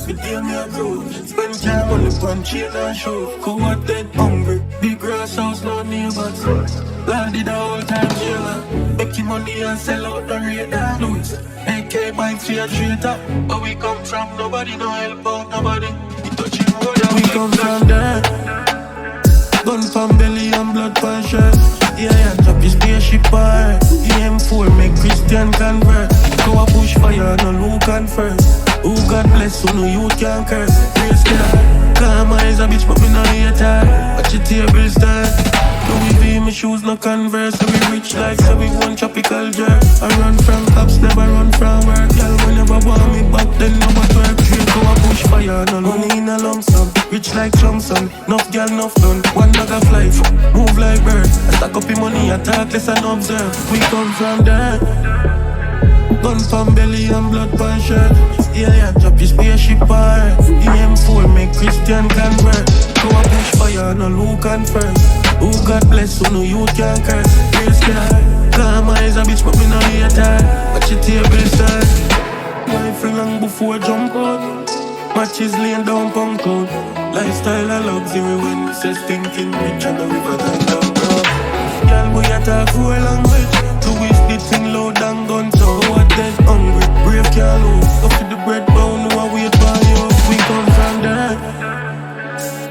Every day me a grow. Spend time on the punch, chain and show. Go out dead hungry. Big grass house, no neighbors. Land it the whole time, jailer. Making money and sell out the radar. Louis, AK bikes for a traitor. Where we come from, nobody no help out nobody. We touching road and we come from there. Gun from belly and blood pan shirt. Yeah, top his spaceship bar. EM4 make Christian convert. Go a push fire, no look and first. Who God bless, so no you can curse. Praise God. Calm eyes a bitch, but me no hater. Watch your table stand. Louis V, my shoes no Converse. So we rich like so we one tropical jerk. I run from cops, never run from work. Y'all will never want me back, then no but work. Drink go a push fire, no money in a lump sum. Rich like Johnson, enough girl, enough done. One bag of life, move like bird. I stack up your money, I talk less and observe. We come from there. Gun from belly and blood pan shirt. Yeah, drop your spaceship bar. EM4 make Christian convert. Go a push fire, no look and first. Who God bless, so no you can curse. Praise God. Calm eyes a bitch, but me no hater. Watch your table stand. Rifle long before jump out. Matches laying down punk out. Lifestyle a luxury when it says thinking rich on the river than down road. Girl, boy, I talk for a language. To wish the thing loud and gun so what dead hungry. Brave can't lose. Go for the bread bound, no I wait for you. We come from there.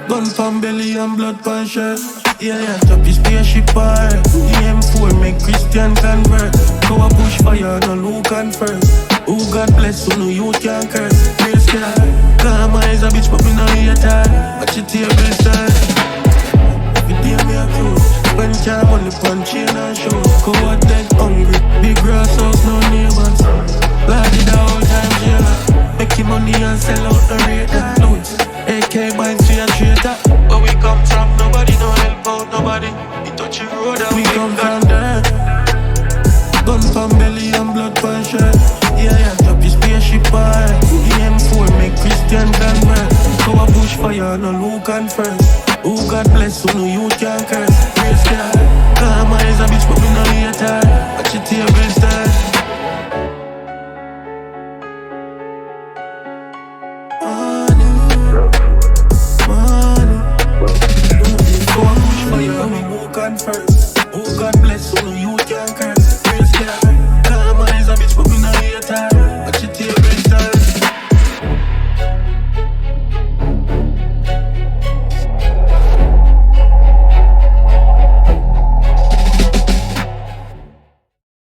Gun from belly and blood pan shirt. Yeah, drop your spaceship bar. EM4 make Christian convert. Go a push fire, no look and first. Who God bless, so no you can curse. Praise God. Calm eyes a bitch, but me no hater. Watch your table stand. Every day me a crew. Spend time on the punch, chain and show. Go out dead hungry. Big grass house, no neighbors. Land it the whole time, jailer. Making money and sell out the radar. Louis, AK bikes for a traitor. Where we come from, nobody no help out nobody. We touch the road and we come from there. Gun from belly and blood pan shirt. Yeah, drop your spaceship bar. EM4 make Christian convert. Go a push fire, no look and first. Who God bless, so no you can curse. Praise God. Calm eyes a bitch, but me no hater. Watch your table